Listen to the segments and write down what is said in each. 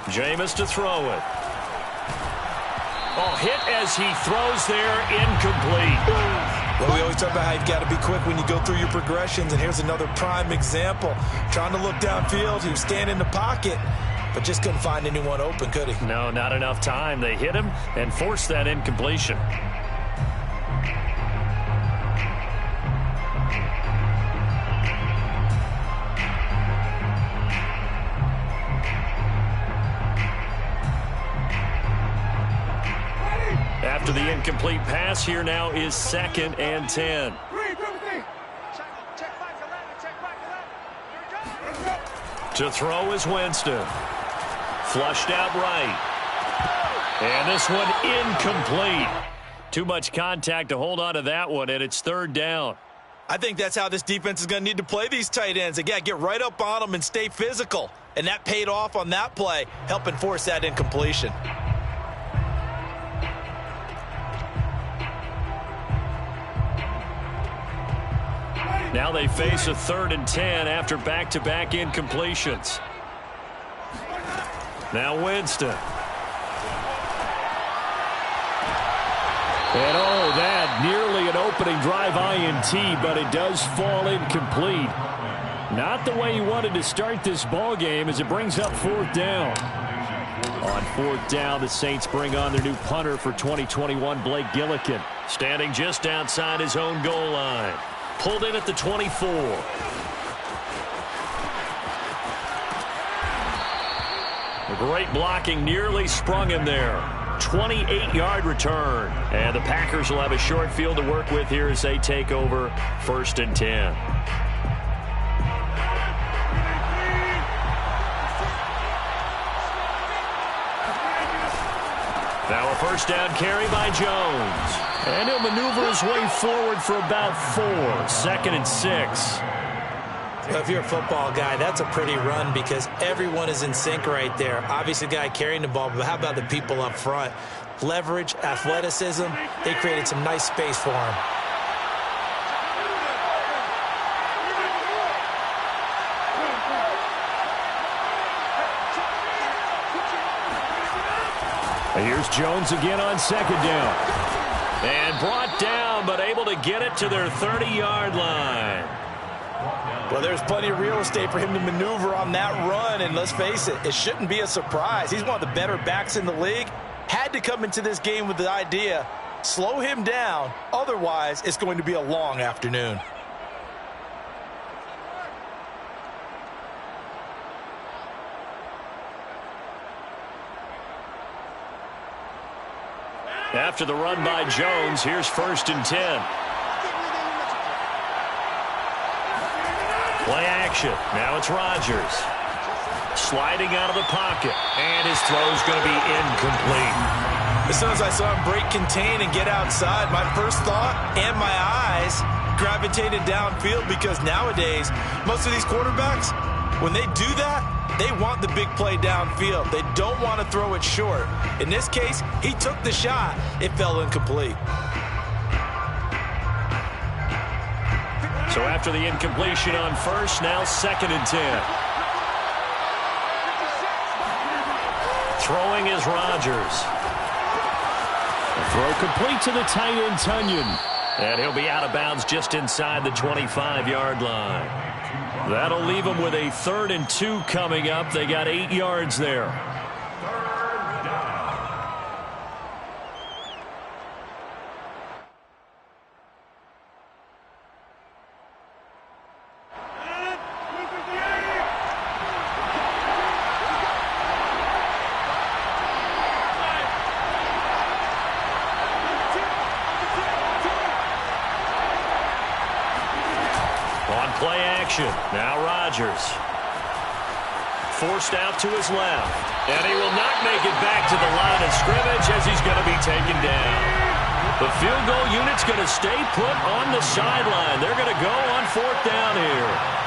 Jameis to throw it. Oh, hit as he throws there, incomplete. Well, we always talk about how you've got to be quick when you go through your progressions, and here's another prime example. Trying to look downfield, he was standing in the pocket, but just couldn't find anyone open, could he? No, not enough time. They hit him and forced that incompletion. After the incomplete pass, here now is 2nd and 10. To throw is Winston. Flushed out right. And this one incomplete. Too much contact to hold on to that one, and it's 3rd down. I think that's how this defense is going to need to play these tight ends. Again, get right up on them and stay physical. And that paid off on that play, helping force that incompletion. Now they face a 3rd and 10 after back-to-back incompletions. Now Winston. And oh, that nearly an opening drive INT, but it does fall incomplete. Not the way he wanted to start this ball game as it brings up 4th down. On 4th down, the Saints bring on their new punter for 2021, Blake Gillikin, standing just outside his own goal line. Pulled in at the 24. A great blocking nearly sprung him there. 28-yard return. And the Packers will have a short field to work with here as they take over 1st and 10. Now a 1st down carry by Jones. And he'll maneuver his way forward for about 4. 2nd and 6. Well, if you're a football guy, that's a pretty run because everyone is in sync right there. Obviously, the guy carrying the ball, but how about the people up front? Leverage, athleticism, they created some nice space for him. And here's Jones again on 2nd down. And brought down, but able to get it to their 30-yard line. Well, there's plenty of real estate for him to maneuver on that run, and let's face it, it shouldn't be a surprise. He's one of the better backs in the league. Had to come into this game with the idea, slow him down, otherwise it's going to be a long afternoon. After the run by Jones, here's 1st and 10. Play action. Now it's Rodgers. Sliding out of the pocket. And his throw's going to be incomplete. As soon as I saw him break contain and get outside, my first thought and my eyes gravitated downfield because nowadays, most of these quarterbacks, when they do that, they want the big play downfield. They don't want to throw it short. In this case, he took the shot. It fell incomplete. So after the incompletion on 1st, now 2nd and 10. Throwing is Rodgers. The throw complete to the tight end, Tunyon. And he'll be out of bounds just inside the 25-yard line. That'll leave them with a 3rd and 2 coming up. They got 8 yards there. Play action. Now Rodgers. Forced out to his left. And he will not make it back to the line of scrimmage as he's going to be taken down. The field goal unit's going to stay put on the sideline. They're going to go on 4th down here.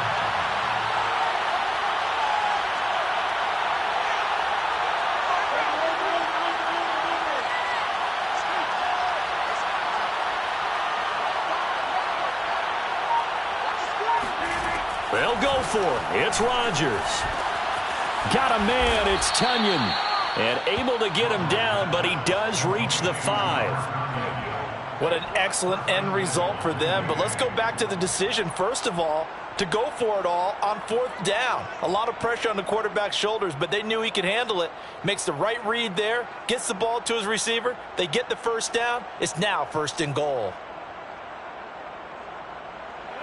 They'll go for it. It's Rodgers. Got a man. It's Tunyon. And able to get him down, but he does reach the 5. What an excellent end result for them. But let's go back to the decision, first of all, to go for it all on 4th down. A lot of pressure on the quarterback's shoulders, but they knew he could handle it. Makes the right read there, gets the ball to his receiver. They get the first down. It's now 1st and goal.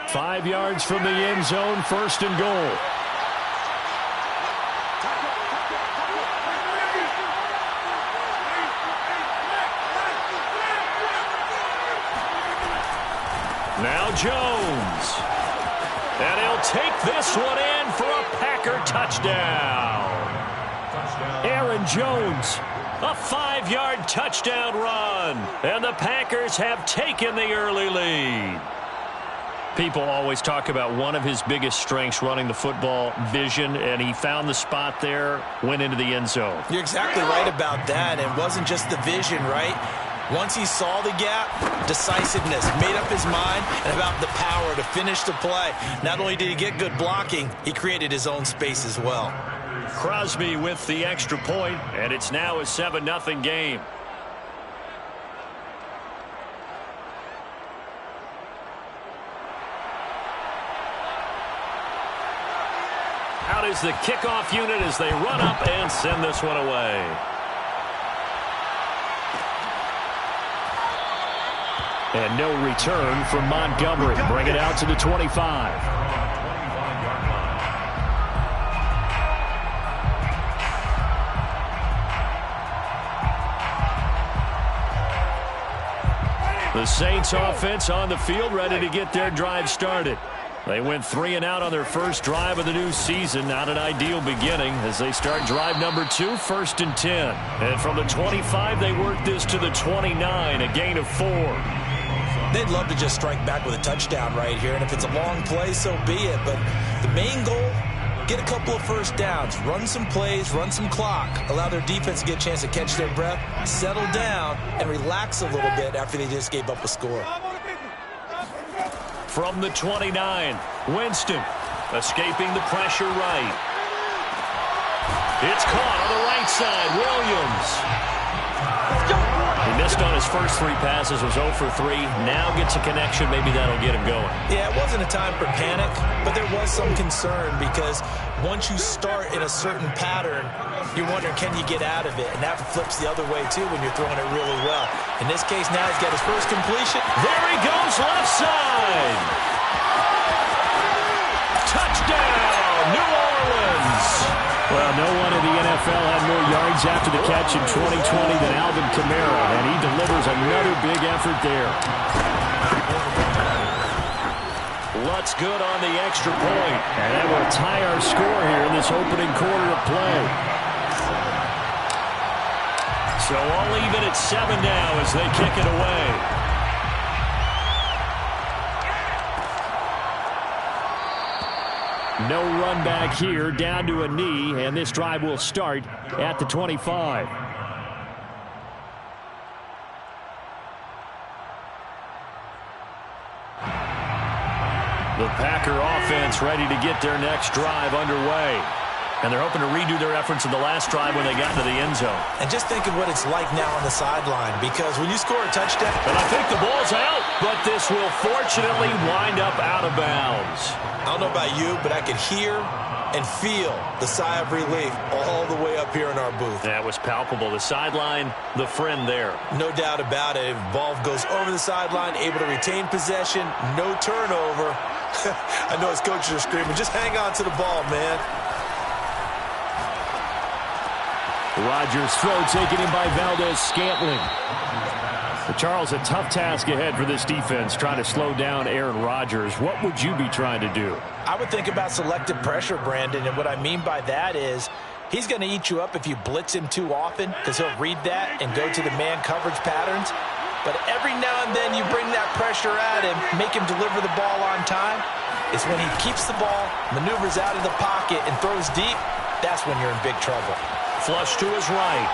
5 yards from the end zone, 1st and goal. Now Jones. And he'll take this one in for a Packer touchdown. Aaron Jones, a 5-yard touchdown run. And the Packers have taken the early lead. People always talk about one of his biggest strengths, running the football, vision, and he found the spot there, went into the end zone. You're exactly right about that. It wasn't just the vision, right? Once he saw the gap, decisiveness, made up his mind, and about the power to finish the play. Not only did he get good blocking, he created his own space as well. Crosby with the extra point, and it's now a 7-0 game. Out is the kickoff unit as they run up and send this one away. And no return from Montgomery. Bring it out to the 25. The Saints offense on the field, ready to get their drive started. They went 3 and out on their first drive of the new season. Not an ideal beginning as they start drive number 2, 1st and 10. And from the 25, they work this to the 29, a gain of 4. They'd love to just strike back with a touchdown right here, and if it's a long play, so be it. But the main goal, get a couple of first downs, run some plays, run some clock, allow their defense to get a chance to catch their breath, settle down, and relax a little bit after they just gave up a score. From the 29, Winston escaping the pressure right. It's caught on the right side, Williams. He missed on his first 3 passes, was 0 for 3. Now gets a connection. Maybe that'll get him going. Yeah, it wasn't a time for panic, but there was some concern because once you start in a certain pattern, you're wondering, can you get out of it? And that flips the other way, too, when you're throwing it really well. In this case, now he's got his first completion. There he goes, left side. Touchdown, New Orleans. Well, no one in the NFL had more yards after the catch in 2020 than Alvin Kamara, and he delivers another big effort there. Lutz good on the extra point, and that will tie our score here in this opening quarter of play. So all even at 7 now as they kick it away. No run back here, down to a knee, and this drive will start at the 25. The Packer offense ready to get their next drive underway. And they're hoping to redo their efforts in the last drive when they got into the end zone. And just think of what it's like now on the sideline, because when you score a touchdown... And I think the ball's out, but this will fortunately wind up out of bounds. I don't know about you, but I could hear and feel the sigh of relief all the way up here in our booth. That was palpable. The sideline, the friend there. No doubt about it. If the ball goes over the sideline, able to retain possession, no turnover. I know his coaches are screaming, just hang on to the ball, man. Rodgers' throw taken in by Valdez-Scantling. Charles, a tough task ahead for this defense, trying to slow down Aaron Rodgers. What would you be trying to do? I would think about selective pressure, Brandon, and what I mean by that is he's going to eat you up if you blitz him too often, because he'll read that and go to the man coverage patterns. But every now and then you bring that pressure at him, make him deliver the ball on time. It's when he keeps the ball, maneuvers out of the pocket, and throws deep, that's when you're in big trouble. Flush to his right.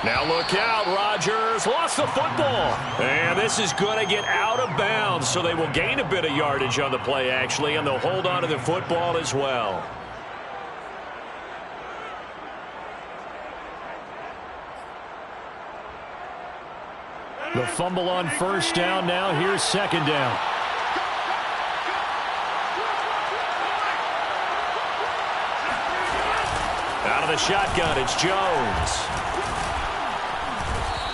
Now look out, Rodgers lost the football. And this is going to get out of bounds, so they will gain a bit of yardage on the play, actually, and they'll hold on to the football as well. The fumble on first down. Now here's second down. Out of the shotgun, it's Jones.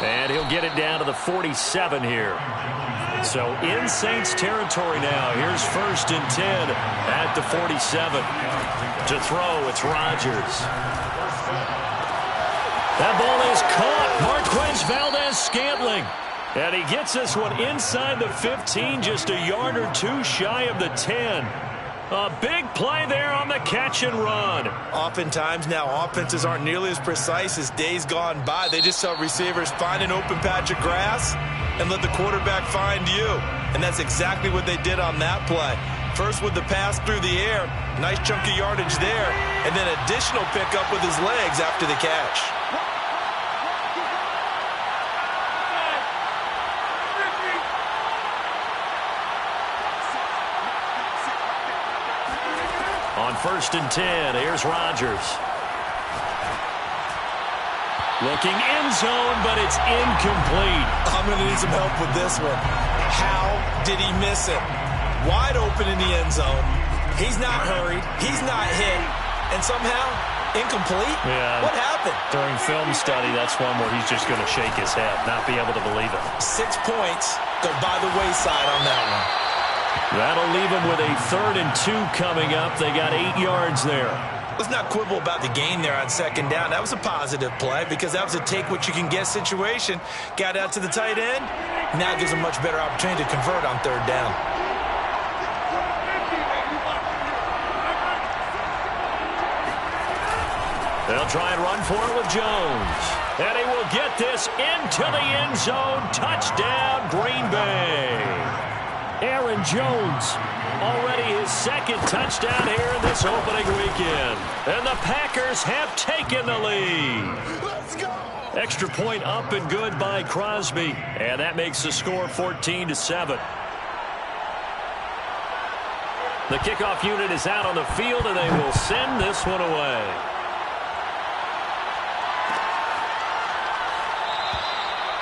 And he'll get it down to the 47 here. So in Saints territory now. Here's 1st and 10 at the 47. To throw, it's Rodgers. That ball is caught. Marquez Valdez-Scantling. And he gets this one inside the 15, just a yard or two shy of the 10. A big play there on the catch and run. Oftentimes now offenses aren't nearly as precise as days gone by. They just tell receivers, find an open patch of grass and let the quarterback find you. And that's exactly what they did on that play. First with the pass through the air, nice chunk of yardage there, and then additional pickup with his legs after the catch. On 1st and 10, here's Rodgers. Looking end zone, but it's incomplete. I'm going to need some help with this one. How did he miss it? Wide open in the end zone. He's not hurried. He's not hit. And somehow, incomplete? Yeah. What happened? During film study, that's one where he's just going to shake his head, not be able to believe it. 6 points go by the wayside on that one. That'll leave them with a 3rd and 2 coming up. They got 8 yards there. Let's not quibble about the gain there on second down. That was a positive play because that was a take-what-you-can-get situation. Got out to the tight end. Now gives them much better opportunity to convert on 3rd down. They'll try and run for it with Jones. And he will get this into the end zone. Touchdown, Green Bay. Aaron Jones, already his 2nd touchdown here in this opening weekend. And the Packers have taken the lead. Let's go. Extra point up and good by Crosby. And that makes the score 14-7. The kickoff unit is out on the field, and they will send this one away.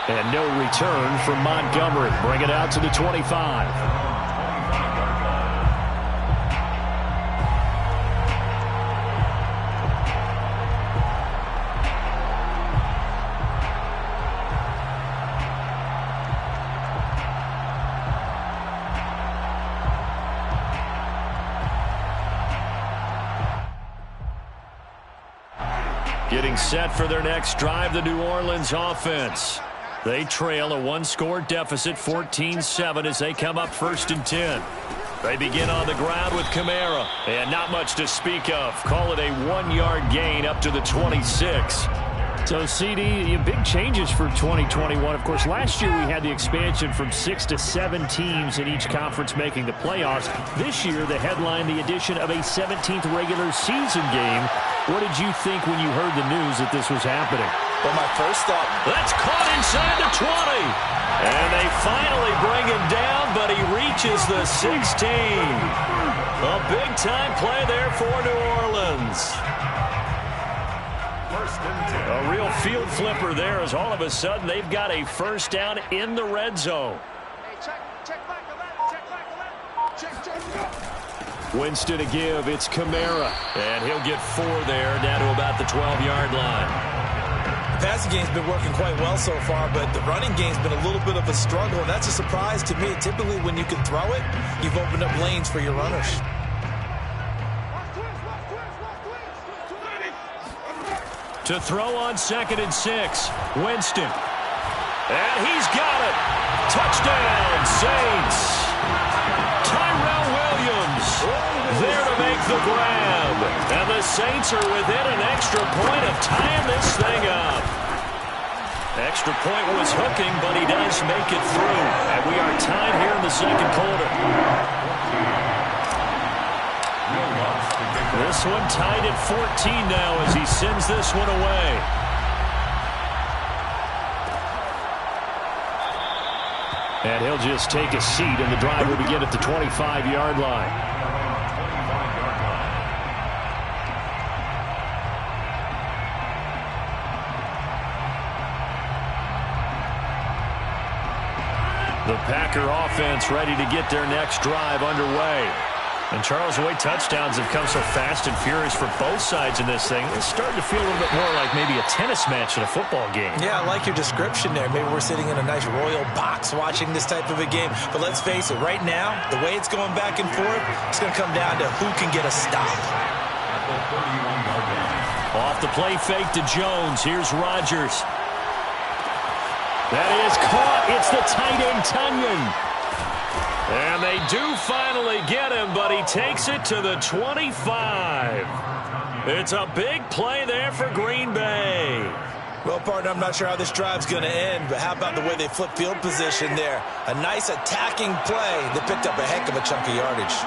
And no return from Montgomery. Bring it out to the 25. Getting set for their next drive, the New Orleans offense. They trail a 1-score deficit, 14-7, as they come up 1st and 10. They begin on the ground with Kamara. And not much to speak of. Call it a 1-yard gain up to the 26. So, CD, big changes for 2021. Of course, last year we had the expansion from 6 to 7 teams in each conference making the playoffs. This year, they headlined the addition of a 17th regular season game. What did you think when you heard the news that this was happening? Well, my first thought, that's caught inside the 20. And they finally bring him down, but he reaches the 16. A big-time play there for New Orleans. A real field flipper there, as all of a sudden they've got a 1st down in the red zone. Winston to give. It's Kamara. And he'll get 4 there, down to about the 12-yard line. The passing game's been working quite well so far, but the running game's been a little bit of a struggle, and that's a surprise to me. Typically, when you can throw it, you've opened up lanes for your runners. To throw on 2nd and 6, Winston. And he's got it. Touchdown, Saints. Tyrell Williams there to make the grab. And the Saints are within an extra point of tying this thing up. Extra point was hooking, but he does make it through. And we are tied here in the 2nd quarter. This one tied at 14 now as he sends this one away. And he'll just take a seat, and the drive will begin at the 25-yard line. The Packer offense ready to get their next drive underway. And Charles, the way touchdowns have come so fast and furious for both sides in this thing, it's starting to feel a little bit more like maybe a tennis match in a football game. Yeah, I like your description there. Maybe we're sitting in a nice royal box watching this type of a game. But let's face it, right now, the way it's going back and forth, it's going to come down to who can get a stop. Off the play fake to Jones. Here's Rodgers. That is caught. It's the tight end, Tunyon. And they do finally get him, but he takes it to the 25. It's a big play there for Green Bay. Well, partner, I'm not sure how this drive's going to end, but how about the way they flip field position there? A nice attacking play that picked up a heck of a chunk of yardage.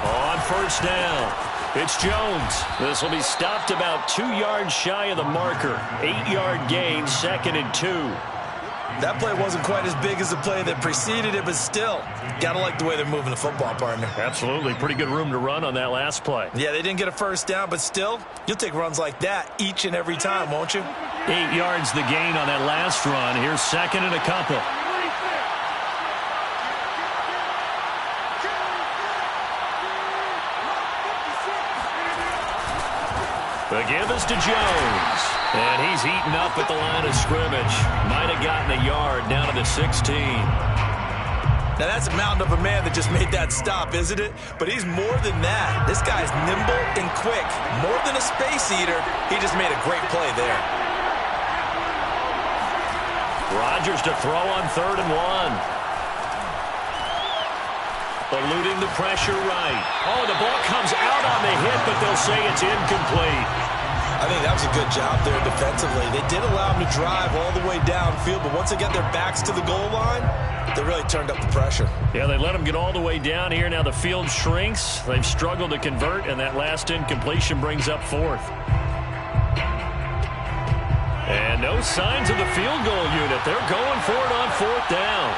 On first down, it's Jones. This will be stopped about 2 yards shy of the marker. 8-yard gain, 2nd and 2. That play wasn't quite as big as the play that preceded it, but still, got to like the way they're moving the football, partner. Absolutely. Pretty good room to run on that last play. Yeah, they didn't get a first down, but still, you'll take runs like that each and every time, won't you? 8 yards the gain on that last run. Here's 2nd and a couple. The give is to Jones. And he's eaten up at the line of scrimmage. Might have gotten a yard down to the 16. Now that's a mountain of a man that just made that stop, isn't it? But he's more than that. This guy's nimble and quick. More than a space eater. He just made a great play there. Rodgers to throw on 3rd and 1. Eluding the pressure right. Oh, the ball comes out on the hit, but they'll say it's incomplete. I think that was a good job there defensively. They did allow him to drive all the way downfield, but once they got their backs to the goal line, they really turned up the pressure. Yeah, they let him get all the way down here. Now the field shrinks. They've struggled to convert, and that last incompletion brings up 4th. And no signs of the field goal unit. They're going for it on 4th down.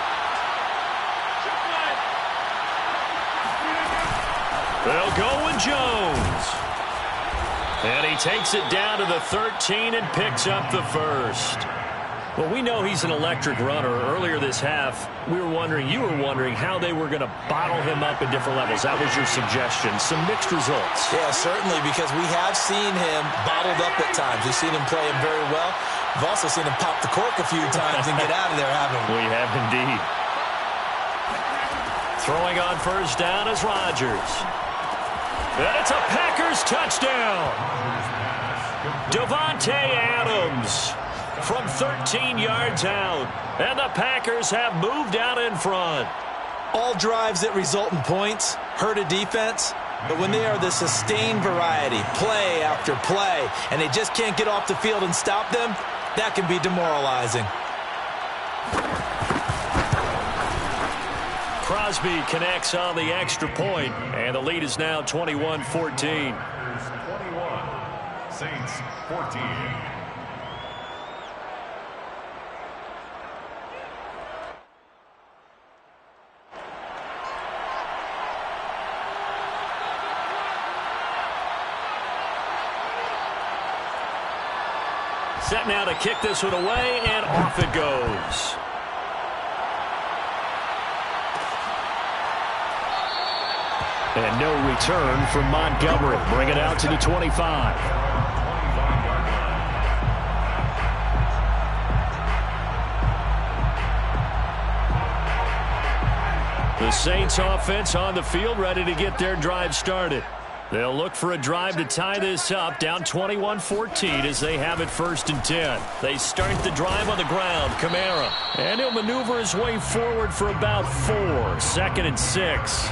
They'll go with Jones. And he takes it down to the 13 and picks up the first. Well, we know he's an electric runner. Earlier this half, you were wondering how they were going to bottle him up at different levels. That was your suggestion. Some mixed results. Yeah, certainly, because we have seen him bottled up at times. We've seen him play him very well. We've also seen him pop the cork a few times and get out of there, haven't we? We have indeed. Throwing on first down is Rodgers. And it's a Packers touchdown. Davante Adams from 13 yards out. And the Packers have moved out in front. All drives that result in points hurt a defense. But when they are the sustained variety, play after play, and they just can't get off the field and stop them, that can be demoralizing. Crosby connects on the extra point, and the lead is now 21-14. 21, Saints 14. Set now to kick this one away, and off it goes. And no return from Montgomery. Bring it out to the 25. The Saints offense on the field, ready to get their drive started. They'll look for a drive to tie this up, down 21-14 as they have it 1st and 10. They start the drive on the ground. Kamara. And he'll maneuver his way forward for about 4. 2nd and 6.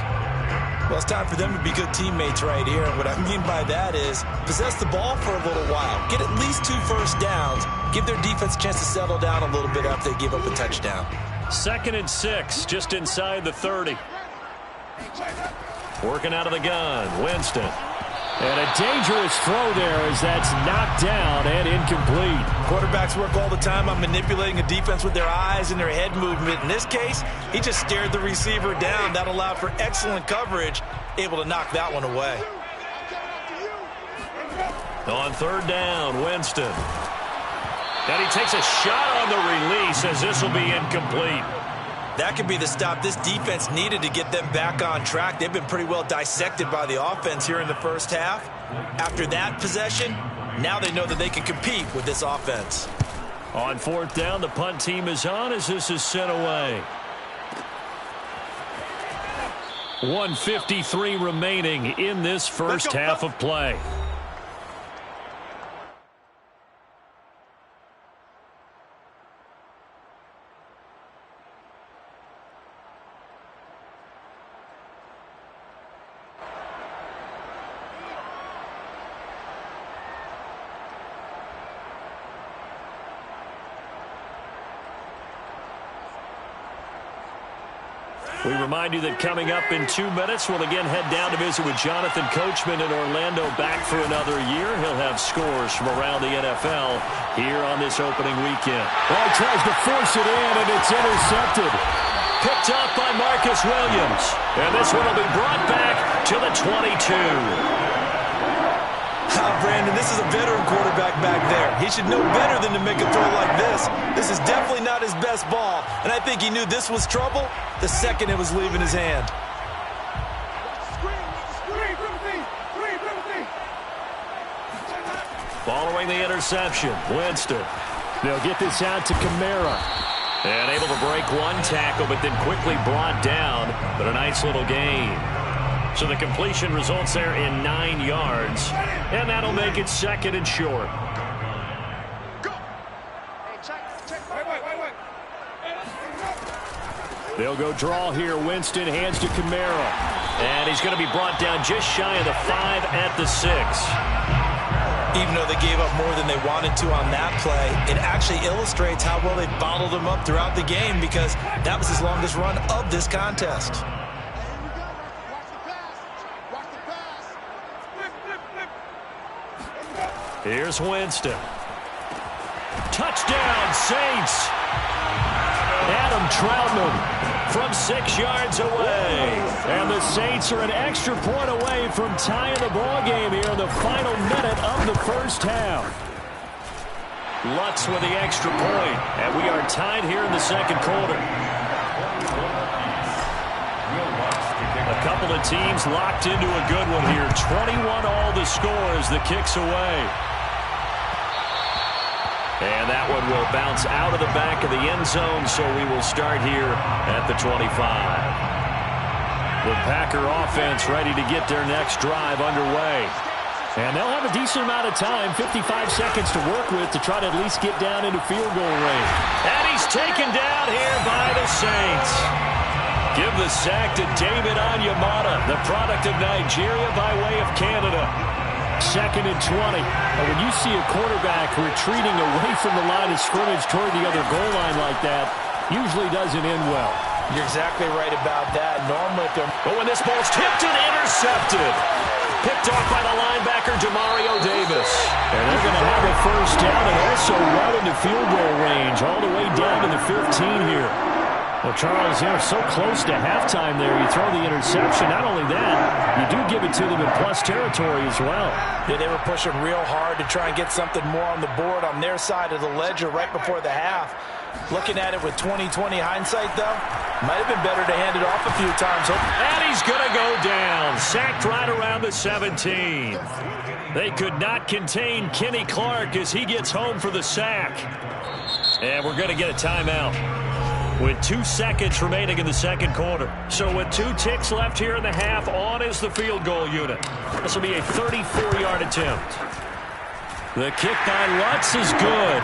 Well, it's time for them to be good teammates right here. What I mean by that is possess the ball for a little while. Get at least 2 first downs. Give their defense a chance to settle down a little bit after they give up a touchdown. 2nd and 6, just inside the 30. Working out of the gun, Winston. And a dangerous throw there as that's knocked down and incomplete. Quarterbacks work all the time on manipulating a defense with their eyes and their head movement. In this case, he just stared the receiver down. That allowed for excellent coverage, able to knock that one away. On third down, Winston. And he takes a shot on the release as this will be incomplete. That could be the stop this defense needed to get them back on track. They've been pretty well dissected by the offense here in the first half. After that possession, now they know that they can compete with this offense. On fourth down, the punt team is on as this is sent away. 1:53 remaining in this first half of play. We remind you that coming up in 2 minutes, we'll again head down to visit with Jonathan Coachman in Orlando, back for another year. He'll have scores from around the NFL here on this opening weekend. Well, he tries to force it in, and it's intercepted. Picked up by Marcus Williams. And this one will be brought back to the 22. Brandon, this is a veteran quarterback back there. He should know better than to make a throw like this. This is definitely not his best ball, and I think he knew this was trouble the second it was leaving his hand. Following the interception, Winston. They'll get this out to Kamara. And able to break one tackle, but then quickly brought down. But a nice little gain. So the completion results there in 9 yards. And that'll make it second and short. They'll go draw here. Winston hands to Kamara. And he's going to be brought down just shy of the 5 at the 6. Even though they gave up more than they wanted to on that play, it actually illustrates how well they bottled them up throughout the game, because that was his longest run of this contest. Here's Winston. Touchdown, Saints. Adam Troutman from 6 yards away. And the Saints are an extra point away from tying the ball game here in the final minute of the first half. Lutz with the extra point, and we are tied here in the second quarter. A couple of teams locked into a good one here. 21 all the score as the kick's away. And that one will bounce out of the back of the end zone, so we will start here at the 25. The Packer offense ready to get their next drive underway. And they'll have a decent amount of time, 55 seconds to work with, to try to at least get down into field goal range. And he's taken down here by the Saints. Give the sack to David Onyemata, the product of Nigeria by way of Canada. Second and 20. And when you see a quarterback retreating away from the line of scrimmage toward the other goal line like that, usually doesn't end well. You're exactly right about that. Normally, if they're... But when this ball's tipped and intercepted, picked off by the linebacker, Demario Davis. And they're going to have a first down and also right into field goal range, all the way down to the 15 here. Well, Charles, they're so close to halftime there. You throw the interception. Not only that, you do give it to them in plus territory as well. Yeah, they were pushing real hard to try and get something more on the board on their side of the ledger right before the half. Looking at it with 20/20 hindsight, though, might have been better to hand it off a few times. And he's going to go down. Sacked right around the 17. They could not contain Kenny Clark as he gets home for the sack. And we're going to get a timeout with 2 seconds remaining in the second quarter. So with 2 ticks left here in the half, on is the field goal unit. This will be a 34-yard attempt. The kick by Lutz is good.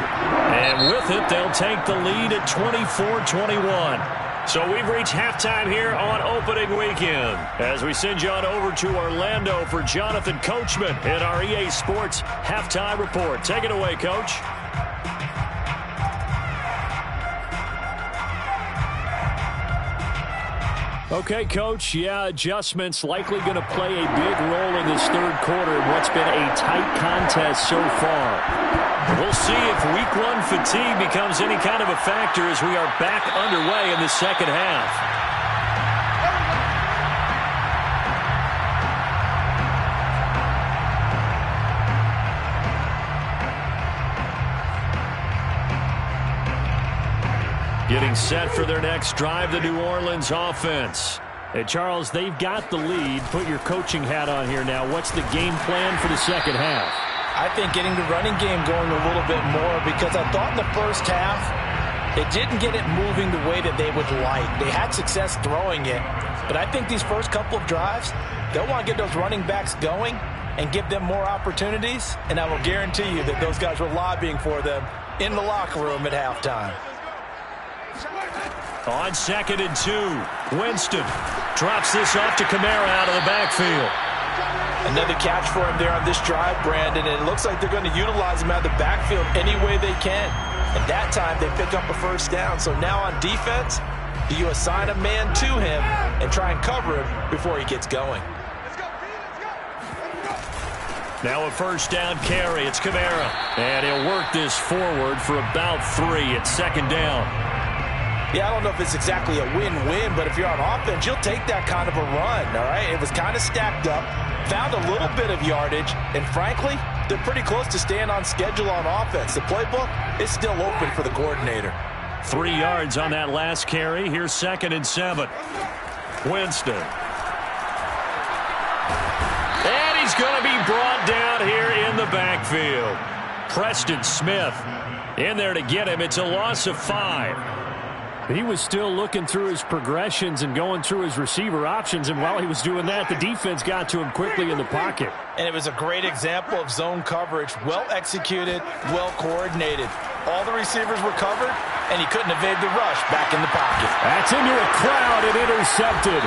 And with it, they'll take the lead at 24-21. So we've reached halftime here on opening weekend, as we send you on over to Orlando for Jonathan Coachman in our EA Sports Halftime Report. Take it away, Coach. Okay, Coach, yeah, adjustments likely going to play a big role in this third quarter in what's been a tight contest so far. We'll see if Week 1 fatigue becomes any kind of a factor as we are back underway in the second half. Getting set for their next drive, the New Orleans offense. Hey, Charles, they've got the lead. Put your coaching hat on here now. What's the game plan for the second half? I think getting the running game going a little bit more, because I thought in the first half they didn't get it moving the way that they would like. They had success throwing it, but I think these first couple of drives, they'll want to get those running backs going and give them more opportunities, and I will guarantee you that those guys were lobbying for them in the locker room at halftime. On 2nd and 2, Winston drops this off to Kamara out of the backfield. Another catch for him there on this drive, Brandon, and it looks like they're going to utilize him out of the backfield any way they can. And that time they pick up a first down. So now on defense, do you assign a man to him and try and cover him before he gets going? Now a first down carry. It's Kamara. And he'll work this forward for about 3 at 2nd down. Yeah, I don't know if it's exactly a win-win, but if you're on offense, you'll take that kind of a run, all right? It was kind of stacked up, found a little bit of yardage, and frankly, they're pretty close to staying on schedule on offense. The playbook is still open for the coordinator. 3 yards on that last carry. Here's 2nd and 7. Winston. And he's going to be brought down here in the backfield. Preston Smith in there to get him. It's a loss of 5. He was still looking through his progressions and going through his receiver options, and while he was doing that, the defense got to him quickly in the pocket. And it was a great example of zone coverage. Well executed, well coordinated. All the receivers were covered, and he couldn't evade the rush back in the pocket. That's into a crowd and intercepted.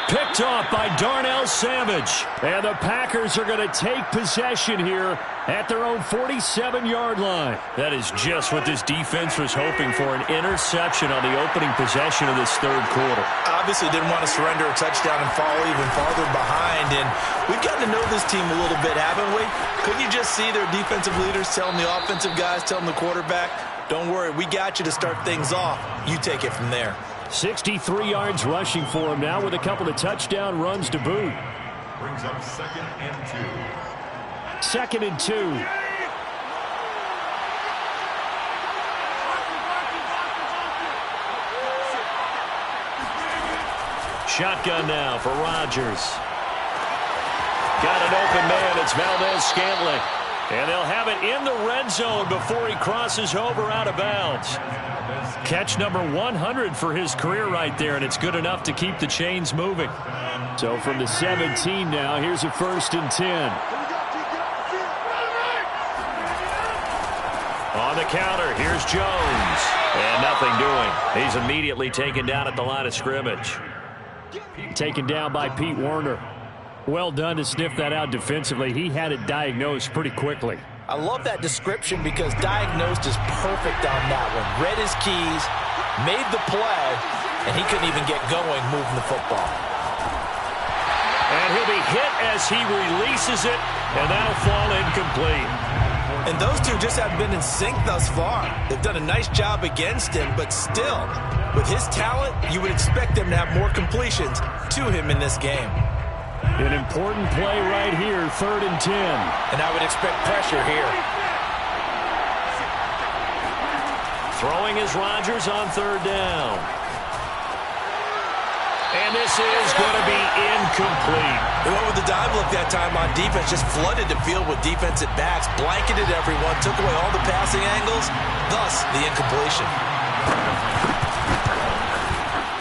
Picked off by Darnell Savage. And the Packers are going to take possession here at their own 47-yard line. That is just what this defense was hoping for, an interception on the opening possession of this third quarter. Obviously didn't want to surrender a touchdown and fall even farther behind. And we've gotten to know this team a little bit, haven't we? Couldn't you just see their defensive leaders telling the offensive guys, telling the quarterback, don't worry, we got you to start things off. You take it from there. 63 yards rushing for him now with a couple of touchdown runs to boot. Brings up 2nd and 2. 2nd and 2. Shotgun now for Rodgers. Got an open man. It's Valdez-Scantling. And they'll have it in the red zone before he crosses over out of bounds. Catch number 100 for his career right there, and it's good enough to keep the chains moving. So from the 17 now, here's a 1st and 10. On the counter, here's Jones. And nothing doing. He's immediately taken down at the line of scrimmage. Taken down by Pete Werner. Well done to sniff that out defensively. He had it diagnosed pretty quickly. I love that description because diagnosed is perfect on that one. Read his keys, made the play, and he couldn't even get going moving the football. And he'll be hit as he releases it, and that'll fall incomplete. And those two just haven't been in sync thus far. They've done a nice job against him, but still, with his talent, you would expect them to have more completions to him in this game. An important play right here, 3rd and 10. And I would expect pressure here. Throwing is Rodgers on 3rd down. And this is going to be incomplete. They went with the dive look that time on defense, just flooded the field with defensive backs, blanketed everyone, took away all the passing angles, thus the incompletion.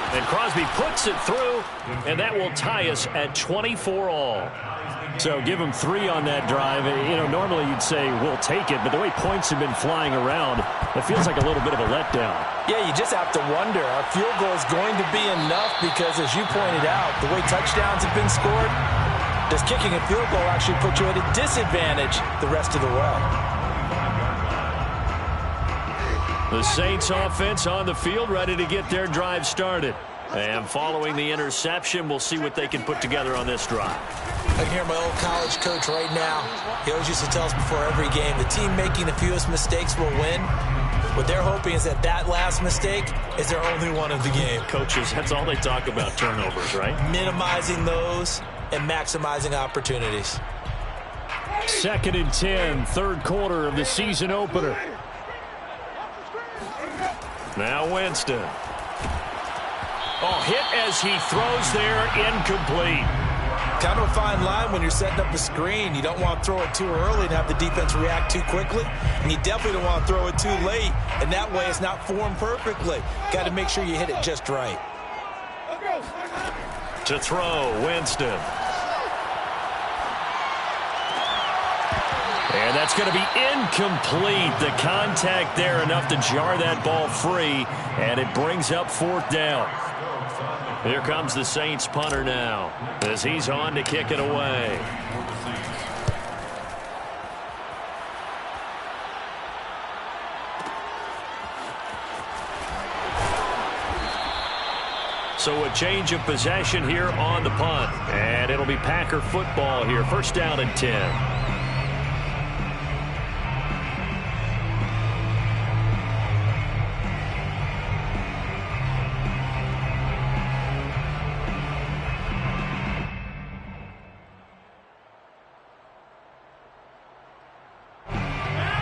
And Crosby puts it through, and that will tie us at 24 all. So give him 3 on that drive. You know, normally you'd say we'll take it, but the way points have been flying around, it feels like a little bit of a letdown. Yeah, you just have to wonder. A field goal is going to be enough because, as you pointed out, the way touchdowns have been scored, does kicking a field goal actually put you at a disadvantage the rest of the way? The Saints offense on the field, ready to get their drive started. And following the interception, we'll see what they can put together on this drive. I can hear my old college coach right now. He always used to tell us before every game, the team making the fewest mistakes will win. What they're hoping is that that last mistake is their only one of the game. Coaches, that's all they talk about, turnovers, right? Minimizing those and maximizing opportunities. 2nd and 10, third quarter of the season opener. Now Winston. Oh, hit as he throws there, incomplete. Kind of a fine line when you're setting up a screen. You don't want to throw it too early and have the defense react too quickly. And you definitely don't want to throw it too late. And that way it's not formed perfectly. Got to make sure you hit it just right. To throw, Winston. And that's going to be incomplete. The contact there enough to jar that ball free. And it brings up 4th down. Here comes the Saints punter now as he's on to kick it away. So a change of possession here on the punt. And it'll be Packer football here. 1st down and 10.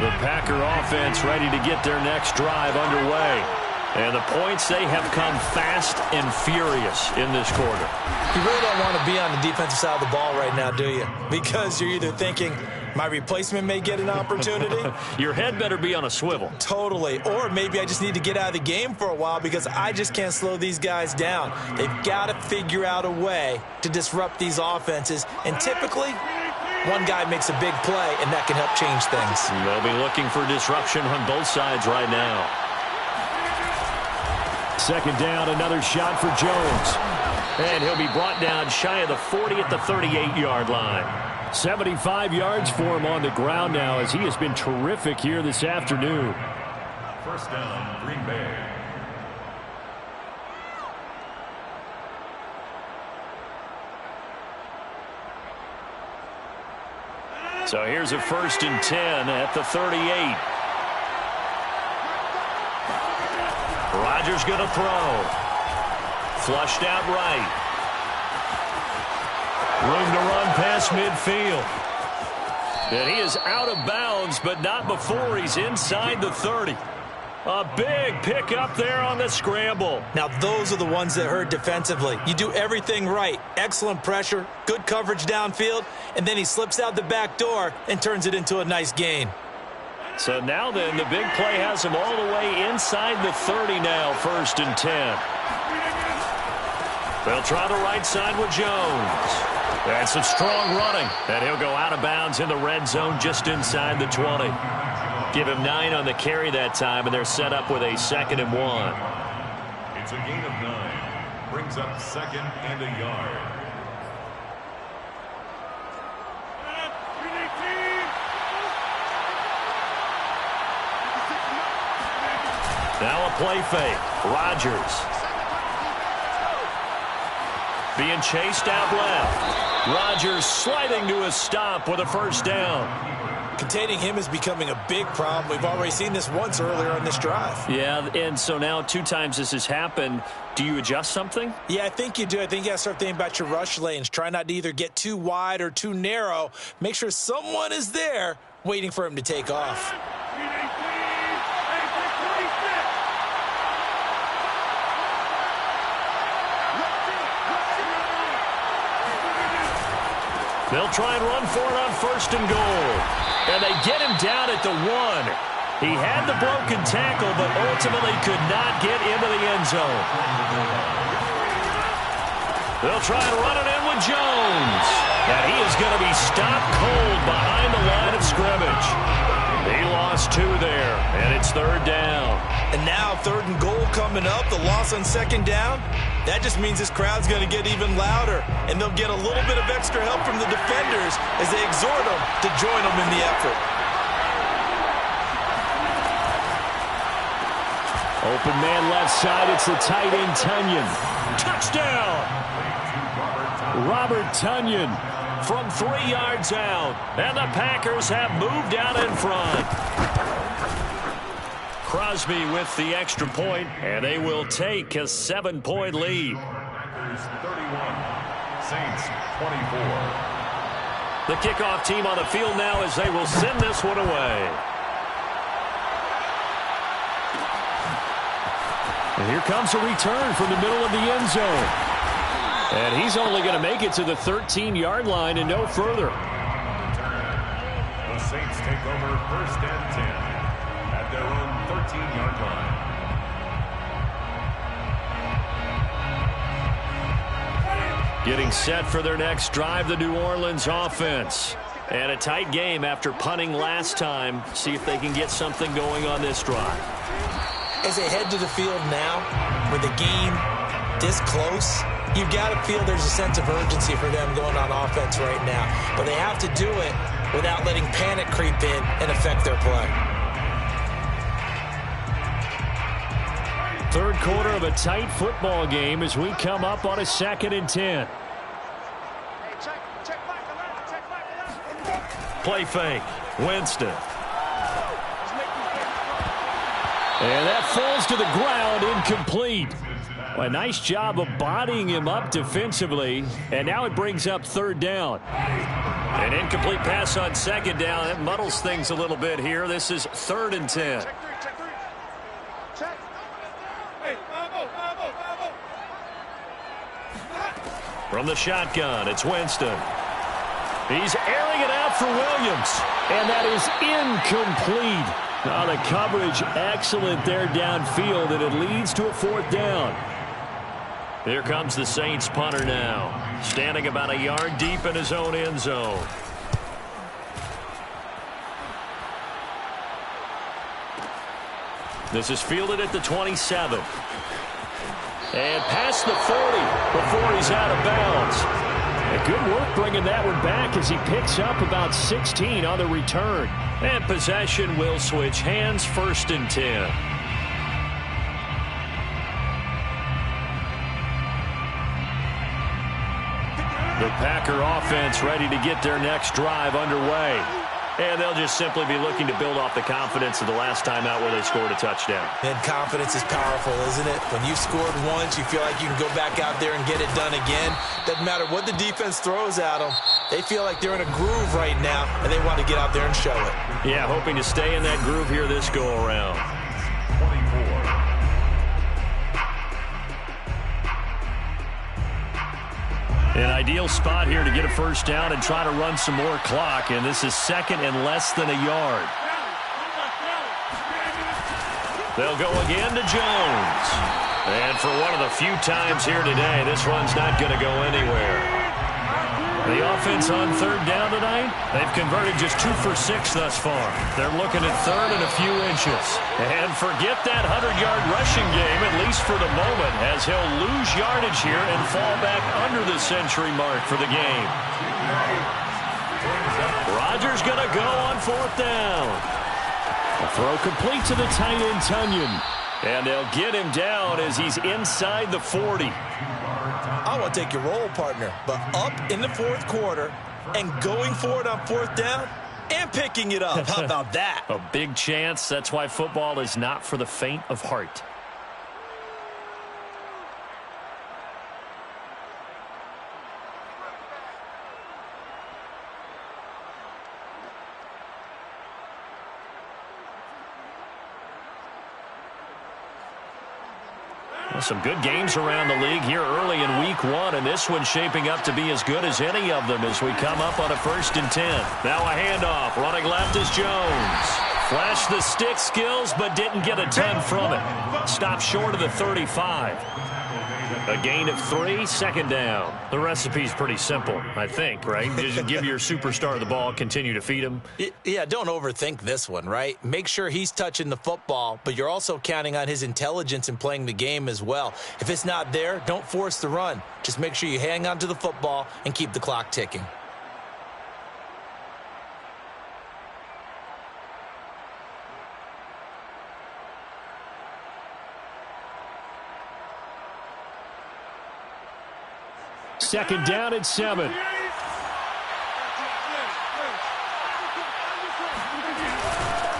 The Packer offense ready to get their next drive underway. And the points, they have come fast and furious in this quarter. You really don't want to be on the defensive side of the ball right now, do you? Because you're either thinking, my replacement may get an opportunity. Your head better be on a swivel. Totally. Or maybe I just need to get out of the game for a while because I just can't slow these guys down. They've got to figure out a way to disrupt these offenses. And typically, one guy makes a big play, and that can help change things. They'll be looking for disruption on both sides right now. 2nd down, another shot for Jones. And he'll be brought down shy of the 40 at the 38-yard line. 75 yards for him on the ground now as he has been terrific here this afternoon. 1st down, Green Bay. So here's a 1st and 10 at the 38. Rodgers going to throw. Flushed out right. Room to run past midfield. And he is out of bounds, but not before he's inside the 30. A big pickup there on the scramble. Now, those are the ones that hurt defensively. You do everything right. Excellent pressure, good coverage downfield, and then he slips out the back door and turns it into a nice gain. So now then, the big play has him all the way inside the 30 now, 1st and 10. They'll try the right side with Jones. That's some strong running. And he'll go out of bounds in the red zone just inside the 20. Give him 9 on the carry that time, and they're set up with a 2nd and 1. It's a gain of 9. Brings up 2nd and a yard. Now a play fake. Rodgers. Being chased out left. Rodgers sliding to a stop with a 1st down. Containing him is becoming a big problem. We've already seen this once earlier on this drive. Yeah, and so now 2 times this has happened. Do you adjust something? Yeah, I think you do. I think you got to start thinking about your rush lanes. Try not to either get too wide or too narrow. Make sure someone is there waiting for him to take off. They'll try and run for it on 1st and goal. And they get him down at the 1. He had the broken tackle, but ultimately could not get into the end zone. They'll try and run it in with Jones. And he is going to be stopped cold behind the line of scrimmage. He lost 2 there, and it's 3rd down. And now 3rd and goal coming up, the loss on 2nd down. That just means this crowd's going to get even louder, and they'll get a little bit of extra help from the defenders as they exhort them to join them in the effort. Open man left side. It's the tight end, Tunyon. Touchdown! Robert Tunyon from 3 yards out. And the Packers have moved out in front. Crosby with the extra point, and they will take a 7-point lead. Packers 31, Saints 24. The kickoff team on the field now as they will send this one away. And here comes a return from the middle of the end zone. And he's only going to make it to the 13-yard line and no further. The Saints take over 1st and 10 at their own 13-yard line. Getting set for their next drive, the New Orleans offense. And a tight game after punting last time. See if they can get something going on this drive. As they head to the field now, with the game this close, you've got to feel there's a sense of urgency for them going on offense right now. But they have to do it without letting panic creep in and affect their play. Third quarter of a tight football game as we come up on a 2nd and 10. Play fake. Winston. And that falls to the ground, incomplete. A nice job of bodying him up defensively. And now it brings up 3rd down. An incomplete pass on 2nd down. That muddles things a little bit here. This is 3rd and 10. From the shotgun, it's Winston. He's airing it out for Williams. And that is incomplete. Now the coverage excellent there downfield, and it leads to a 4th down. Here comes the Saints punter now, standing about a yard deep in his own end zone. This is fielded at the 27. And past the 40 before he's out of bounds. And good work bringing that one back as he picks up about 16 on the return. And possession will switch hands, 1st and 10. The Packer offense ready to get their next drive underway. And they'll just simply be looking to build off the confidence of the last time out where they scored a touchdown. And confidence is powerful, isn't it? When you've scored once, you feel like you can go back out there and get it done again. Doesn't matter what the defense throws at them. They feel like they're in a groove right now, and they want to get out there and show it. Yeah, hoping to stay in that groove here this go-around. 24. An ideal spot here to get a 1st down and try to run some more clock, and this is 2nd and less than a yard. They'll go again to Jones. And for one of the few times here today, this run's not going to go anywhere. The offense on 3rd down tonight, they've converted just 2 for 6 thus far. They're looking at 3rd and a few inches. And forget that 100-yard rushing game, at least for the moment, as he'll lose yardage here and fall back under the century mark for the game. Rodgers going to go on 4th down. A throw complete to the tight end, Tunyon. And they'll get him down as he's inside the 40. I want to take your role, partner, but up in the 4th quarter and going for it on 4th down and picking it up. How about that? A big chance. That's why football is not for the faint of heart. Some good games around the league here early in Week 1, and this one's shaping up to be as good as any of them as we come up on a 1st and 10. Now a handoff. Running left is Jones. Flashed the stick skills, but didn't get a ton from it. Stopped short of the 35. A gain of 3, 2nd down. The recipe's pretty simple, I think, right? Just give your superstar the ball, continue to feed him. Yeah, don't overthink this one, right? Make sure he's touching the football, but you're also counting on his intelligence in playing the game as well. If it's not there, don't force the run. Just make sure you hang on to the football and keep the clock ticking. Second down and 7.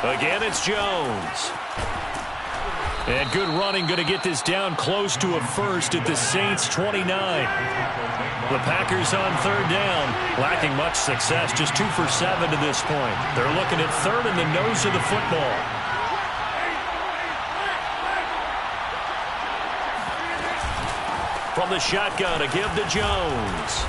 Again, it's Jones. And good running, going to get this down close to a first at the Saints' 29. The Packers on third down, lacking much success, just 2 for 7 to this point. They're looking at third in the nose of the football. From the shotgun, a give to Jones.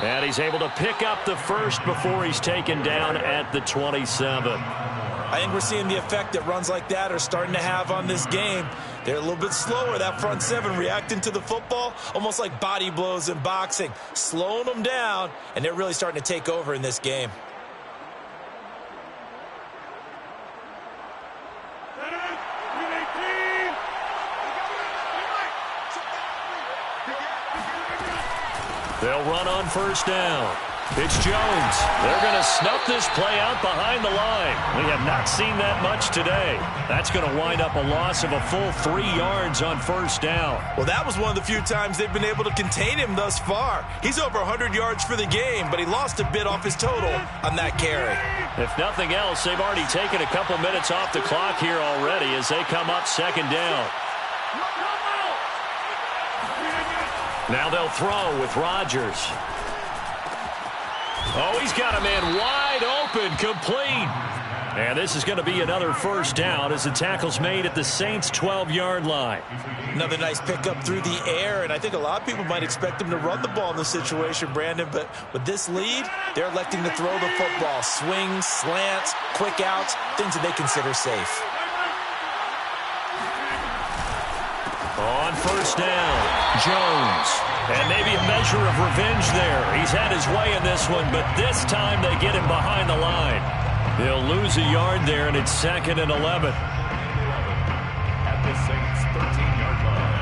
And he's able to pick up the first before he's taken down at the 27. I think we're seeing the effect that runs like that are starting to have on this game. They're a little bit slower, that front seven, reacting to the football, almost like body blows in boxing, slowing them down, and they're really starting to take over in this game. They'll run on first down. It's Jones. They're going to snuff this play out behind the line. We have not seen that much today. That's going to wind up a loss of a full 3 yards on first down. Well, that was one of the few times they've been able to contain him thus far. He's over 100 yards for the game, but he lost a bit off his total on that carry. If nothing else, they've already taken a couple minutes off the clock here already as they come up second down. Now they'll throw with Rodgers. Oh, he's got a man wide open, complete. And this is going to be another first down as the tackle's made at the Saints' 12-yard line. Another nice pickup through the air, and I think a lot of people might expect them to run the ball in this situation, Brandon, but with this lead, they're electing to throw the football. Swings, slants, quick outs, things that they consider safe. On first down, Jones. And maybe a measure of revenge there. He's had his way in this one, but this time they get him behind the line. They'll lose a yard there, and it's 2nd and 11. At the Saints' 13-yard line.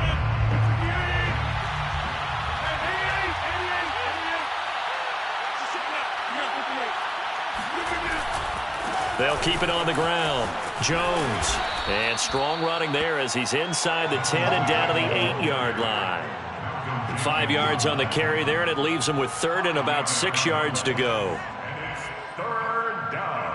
They'll keep it on the ground. Jones. And strong running there as he's inside the 10 and down to the 8-yard line. 5 yards on the carry there, and it leaves him with third and about 6 yards to go. And it's third down.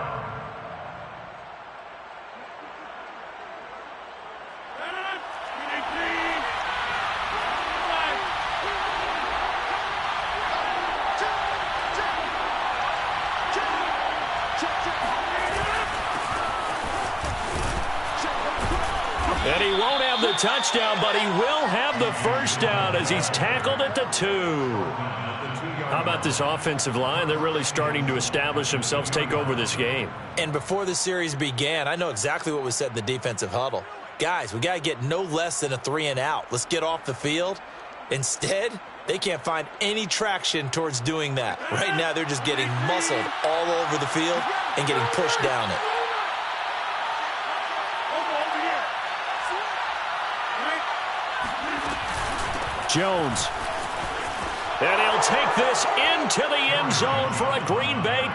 And he won't have the touchdown, but he will have the first down as he's tackled at the 2. How about this offensive line? They're really starting to establish themselves, take over this game. And before the series began, I know exactly what was said in the defensive huddle. Guys, we got to get no less than a 3 and out. Let's get off the field. Instead, they can't find any traction towards doing that. Right now, they're just getting muscled all over the field and getting pushed down it. Jones. And he'll take this into the end zone for a Green Bay touchdown.